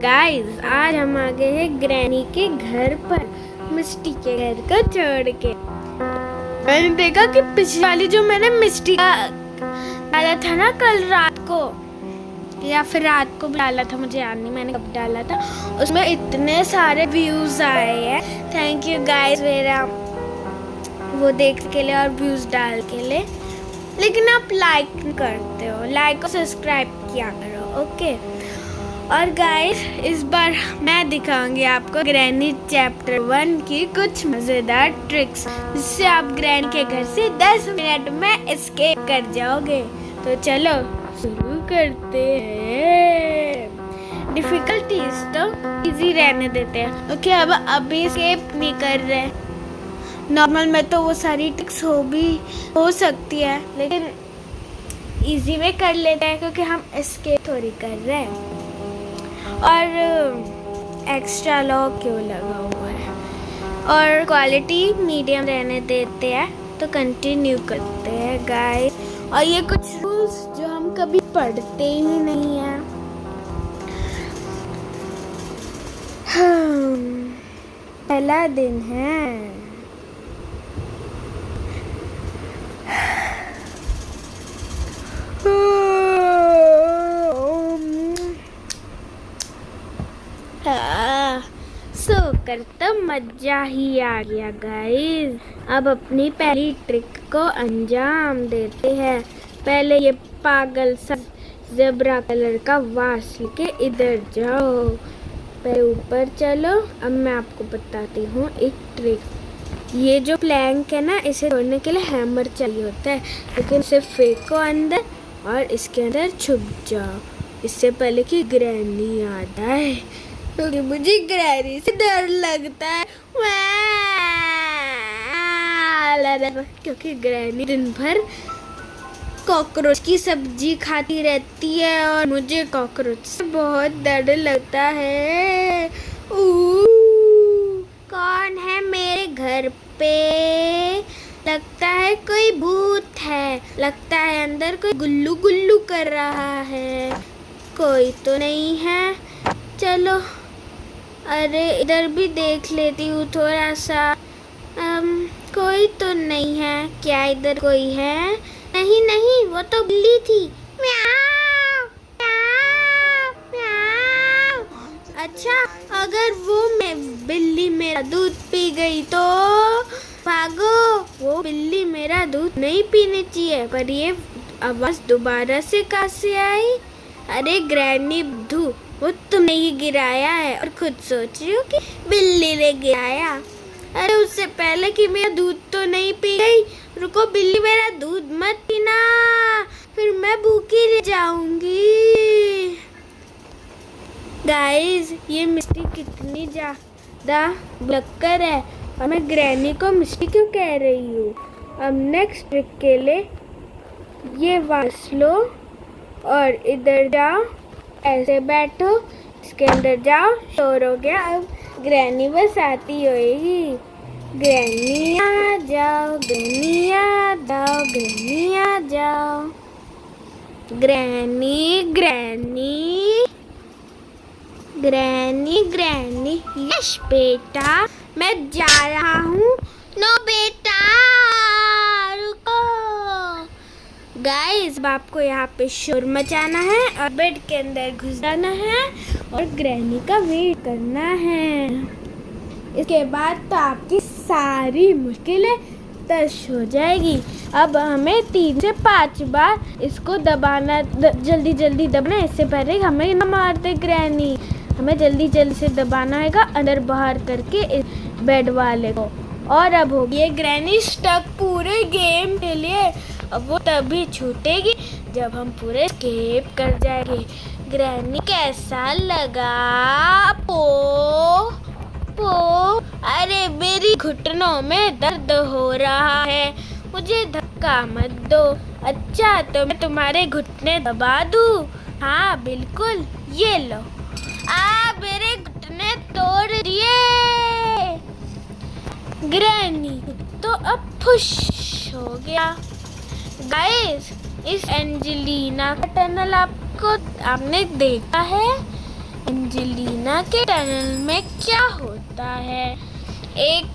Guys आज हम आ गए हैं ग्रैनी के घर पर, मिस्टी के घर को छोड़ के। मैंने देखा कि पिछली वाली जो मैंने मिस्टी का डाला था ना कल रात को, या फिर रात को डाला था, मुझे याद नहीं मैंने कब डाला था, उसमें इतने सारे व्यूज आए हैं। थैंक यू गाइस मेरा वो देखने के लिए और व्यूज डाल के लिए। लेकिन आप लाइक करते हो, लाइक और सब्सक्राइब किया करो, ओके। और गाइस इस बार मैं दिखाऊंगी आपको ग्रैनी चैप्टर 1 की कुछ मजेदार ट्रिक्स, जिससे आप ग्रैनी के घर से 10 मिनट में एस्केप कर जाओगे। तो चलो शुरू करते हैं। डिफिकल्टीज तो इजी रहने देते हैं, ओके। अब अभी एस्केप नहीं कर रहे। नॉर्मल में तो वो सारी ट्रिक्स हो सकती है, लेकिन इजी में कर लेते हैं क्योंकि हम एस्केप थोड़ी कर रहे हैं। और एक्स्ट्रा लॉक क्यों लगा हुआ है, और क्वालिटी मीडियम रहने देते हैं। तो कंटिन्यू करते हैं गाइस। और ये कुछ रूल्स जो हम कभी पढ़ते ही नहीं हैं। पहला दिन है, सोकर तो मजा ही आ गया गाइस। अब अपनी पहली ट्रिक को अंजाम देते हैं। पहले ये पागल सा ज़ेब्रा कलर का वास लेके इधर जाओ, पहले ऊपर चलो। अब मैं आपको बताती हूँ एक ट्रिक। ये जो प्लैंक है ना, इसे तोड़ने के लिए हैमर चाहिए होता है, लेकिन इसे फेंको अंदर और इसके अंदर छुप जाओ, इससे पहले कि ग्रैनी आ जाए, क्योंकि मुझे ग्रैनी से डर लगता है। क्योंकि ग्रैनी दिन भर कॉकरोच की सब्जी खाती रहती है और मुझे कॉकरोच से बहुत डर लगता है। कौन है मेरे घर पे? लगता है कोई भूत है, लगता है अंदर कोई गुल्लू गुल्लू कर रहा है। कोई तो नहीं है, चलो अरे इधर भी देख लेती हूँ थोड़ा सा। कोई तो नहीं है क्या? इधर कोई है? नहीं नहीं, वो तो बिल्ली थी। म्याऊ, म्याऊ, म्याऊ। अच्छा, अगर वो बिल्ली मेरा दूध पी गई तो भागो। वो बिल्ली मेरा दूध नहीं पीनी चाहिए। पर ये आवाज दोबारा से कहाँ से आई? अरे ग्रैनी बुद्धू, वो तुमने ही गिराया है और खुद सोच रही हो कि बिल्ली ने गिराया। अरे उससे पहले कि मेरा दूध तो नहीं पी गई। रुको बिल्ली, मेरा दूध मत पीना, फिर मैं भूखी रह जाऊंगी। गाइस ये मिस्टी कितनी ज्यादा भुलक्कर है, और मैं ग्रैनी को मिस्टी क्यों कह रही हूँ। अब नेक्स्ट ट्रिक के लिए ये वास लो और इधर जाओ, ऐसे बैठो, इसके अंदर जाओ। शोर हो गया, अब ग्रैनी बस आती होएगी। ग्रैनी आ जाओ, ग्रैनी आ जाओ, ग्रैनी आ जाओ। Granny granny granny granny. Yes बेटा, मैं जा रहा हूँ। नो बेटा रुको। गाइस अब आपको यहाँ पे शोर मचाना है और बेड के अंदर घुस जाना है और ग्रैनी का वेट करना है। इसके बाद तो आपकी सारी मुश्किलें तश हो जाएगी। अब हमें 3 से 5 बार इसको दबाना, जल्दी जल्दी दबाना, इससे पहले हमें न मार दे ग्रैनी। हमें जल्दी जल्दी से दबाना है अंदर बाहर करके इस बेड वाले को। और अब होगी ये ग्रैनी स्टक पूरे गेम के लिए। अब वो तभी छूटेगी जब हम पूरे एस्केप कर जाएंगे। ग्रैनी कैसा लगा? अरे मेरी घुटनों में दर्द हो रहा है, मुझे धक्का मत दो। अच्छा तो मैं तुम्हारे घुटने दबा दूं? हाँ बिल्कुल, ये लो। मेरे घुटने तोड़ दिए। ग्रैनी तो अब खुश हो गया। गाइस इस एंजेलिना का टनल आपने देखा है? एंजेलिना के टनल में क्या होता है? एक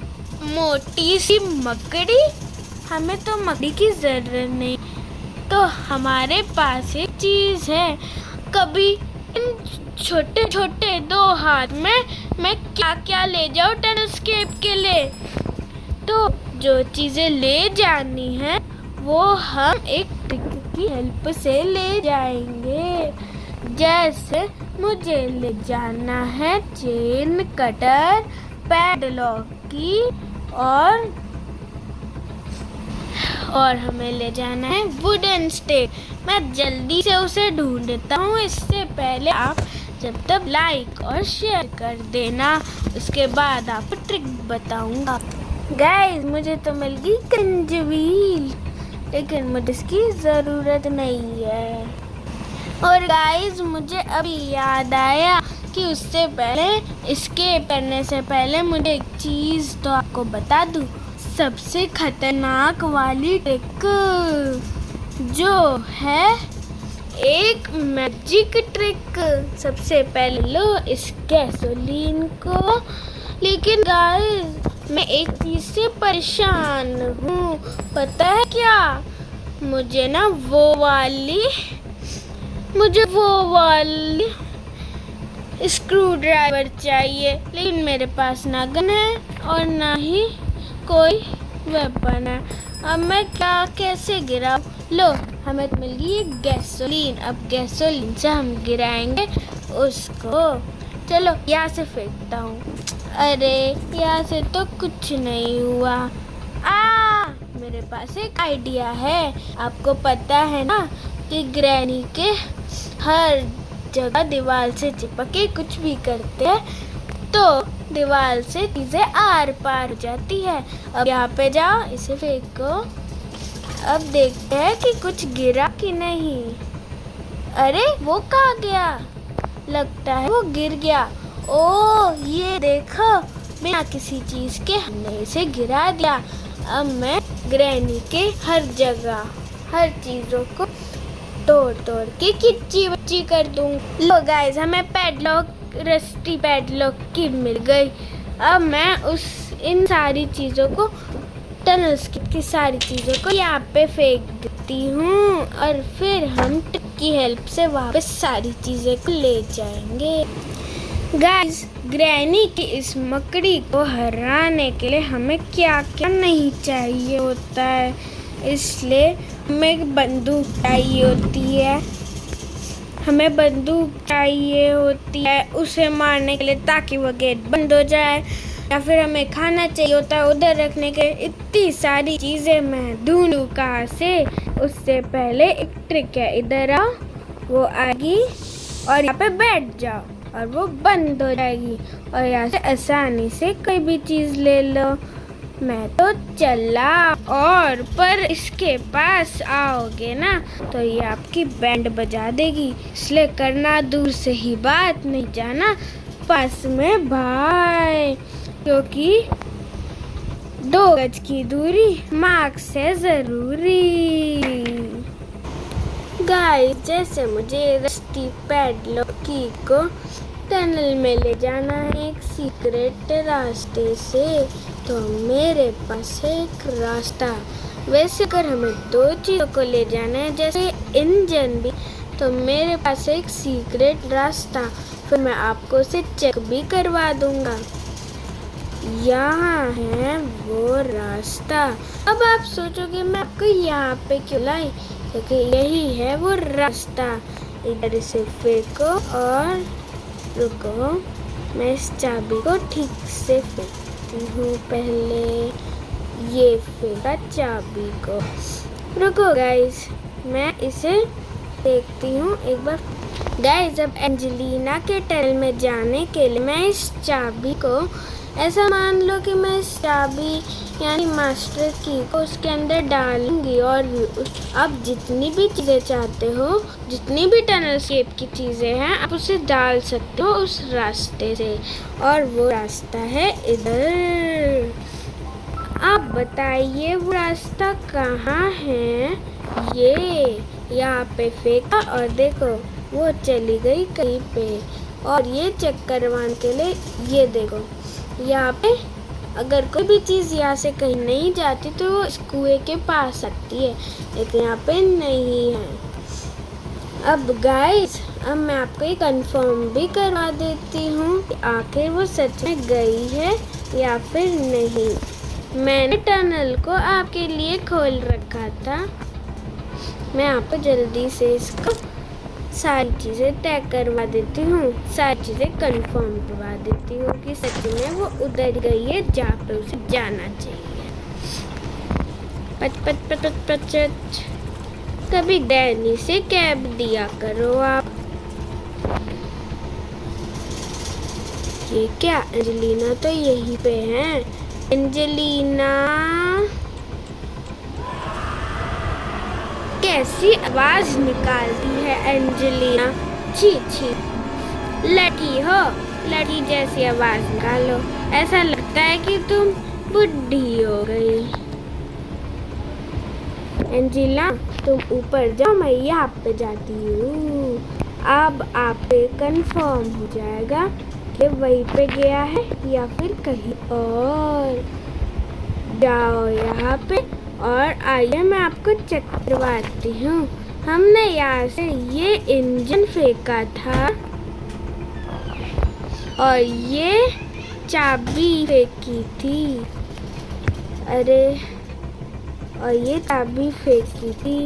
मोटी सी मकड़ी। हमें तो मकड़ी की जरूरत नहीं, तो हमारे पास एक चीज है। कभी इन छोटे छोटे 2 हाथ में मैं क्या क्या ले जाऊं टनलस्केप के लिए। तो जो चीजें ले जानी है वो हम एक ट्रिक की हेल्प से ले जाएंगे। जैसे मुझे ले जाना है चेन कटर, पैडलॉक की और हमें ले जाना है वुडन स्टिक। मैं जल्दी से उसे ढूंढता हूँ। इससे पहले आप जब तक लाइक और शेयर कर देना। उसके बाद आपको ट्रिक बताऊंगा। गाइस, मुझे तो मिल गई क्रंच व्हील, लेकिन मुझे इसकी ज़रूरत नहीं है। और गाइस, मुझे अभी याद आया कि उससे पहले, एस्केप करने से पहले मुझे एक चीज़ तो आपको बता दूं। सबसे खतरनाक वाली ट्रिक जो है एक मैजिक ट्रिक। सबसे पहले लो इस गैसोलीन को। लेकिन गाइस, मैं एक चीज से परेशान हूँ। पता है क्या? मुझे वो वाली स्क्रू ड्राइवर चाहिए, लेकिन मेरे पास ना गन है और ना ही कोई वेपन है। अब मैं कैसे गिराऊं? लो, हमें तो मिल गई एक गैसोलीन। अब गैसोलीन से हम गिराएंगे उसको। चलो, यहाँ से फेंकता हूँ। अरे, यहाँ से तो कुछ नहीं हुआ। मेरे पास एक आइडिया है। आपको पता है ना कि ग्रैनी के हर जगह दीवार से चिपक के कुछ भी करते हैं तो दीवार से चीजें आर पार हो जाती है। अब यहाँ पे जाओ, इसे फेंको। अब देखते हैं कि कुछ गिरा कि नहीं। अरे, वो कहाँ गया? लगता है वो गिर गया। ओह, ये देखो, बिना किसी चीज के हमने इसे गिरा दिया। अब मैं ग्रैनी के हर जगह हर चीजों को तोड़ के किच्ची बच्ची कर दूँ। लो गाइस, हमें रस्टी पैडलॉक की मिल गई। अब मैं इन सारी चीजों को, टनलस्केप की सारी चीजों को यहाँ पे फेंक देती हूँ और फिर हम ट्रिक की हेल्प से वापस सारी चीजें को ले जाएंगे। गाइस, ग्रैनी की इस मकड़ी को हराने के लिए हमें क्या क्या नहीं चाहिए होता है। इसलिए हमें एक बंदूक चाहिए होती है। उसे मारने के लिए, ताकि वो गेट बंद हो जाए। या फिर हमें खाना चाहिए होता है उधर रखने के। इतनी सारी चीजें मैं ढूंढूं कहाँ से। उससे पहले एक ट्रिक है। इधर आओ, वो आएगी और यहाँ पे बैठ जाओ और वो बंद हो जाएगी। और यहाँ से आसानी से कोई भी चीज ले लो। मैं तो चला, और पर इसके पास आओगे ना तो ये आपकी बैंड बजा देगी। इसलिए करना दूर से ही बात, नहीं जाना पास में भाई, क्योंकि 2 गज की दूरी मार्क्स है जरूरी। गाइस, जैसे मुझे रस्टी पैडलॉक की को टनल में ले जाना है एक सीक्रेट रास्ते से, तो मेरे पास है एक रास्ता। वैसे अगर हमें 2 चीज़ों को ले जाना है, जैसे इंजन भी, तो मेरे पास है एक सीक्रेट रास्ता। फिर मैं आपको उसे चेक भी करवा दूंगा। यहाँ है वो रास्ता। अब आप सोचोगे मैं आपको यहाँ पे क्यों लाई, क्योंकि यही है वो रास्ता। इधर से फेंको और रुको, मैं इस चाबी को ठीक से फेंकती हूँ। पहले ये फेंका चाबी को। रुको गाइस, मैं इसे देखती हूँ एक बार। गाइस, अब एंजेलिना के टनल में जाने के लिए मैं इस चाबी को, ऐसा मान लो कि मैं इस चाबी यानी मास्टर की को उसके अंदर डालूंगी। और आप जितनी भी चीज़ें चाहते हो, जितनी भी टनलस्केप की चीज़ें हैं, आप उसे डाल सकते हो उस रास्ते से। और वो रास्ता है इधर। आप बताइए वो रास्ता कहाँ है? ये यहाँ पे फेंका और देखो वो चली गई कहीं पे। और ये चेक करवाने के लिए ये देखो, यहाँ पे अगर कोई भी चीज़ यहाँ से कहीं नहीं जाती तो वो इस कुएं के पास आती है, लेकिन यहाँ पे नहीं है। अब गाइस, अब मैं आपको ये कंफर्म भी करवा देती हूँ कि आखिर वो सच में गई है या फिर नहीं। मैंने टनल को आपके लिए खोल रखा था। मैं आपको जल्दी से इसको सारी चीज़ें तय करवा देती हूँ, सारी चीज़ें कंफर्म करवा देती हूँ कि सच में वो उधर गई है जहाँ पे उसे जाना चाहिए। पच पच पच पच पच। कभी डैनी से कैब दिया करो आप। ये क्या, एंजेलिना तो यहीं पे है। एंजेलिना, कैसी आवाज निकालती है एंजेलिना। छी छी, लड़की हो, लड़की जैसी आवाज निकालो। ऐसा लगता है कि तुम बुढ़ी हो गई। एंजेलिना, तुम ऊपर जाओ, मैं यहाँ पे जाती हूँ। अब आप पे कंफर्म हो जाएगा कि वहीं पे गया है या फिर कहीं और। जाओ यहाँ पे और आइए मैं आपको चेक करवाती हूँ। हमने यहाँ से ये इंजन फेंका था और ये चाबी फेंकी थी। अरे, और ये चाबी फेंकी थी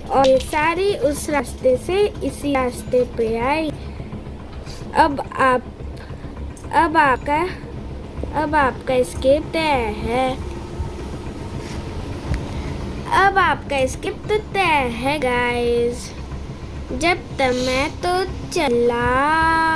और ये सारी उस रास्ते से इसी रास्ते पे आई। अब आपका एस्केप तय है। अब आपका एस्केप तो तय है गाइस। जब तक मैं तो चला।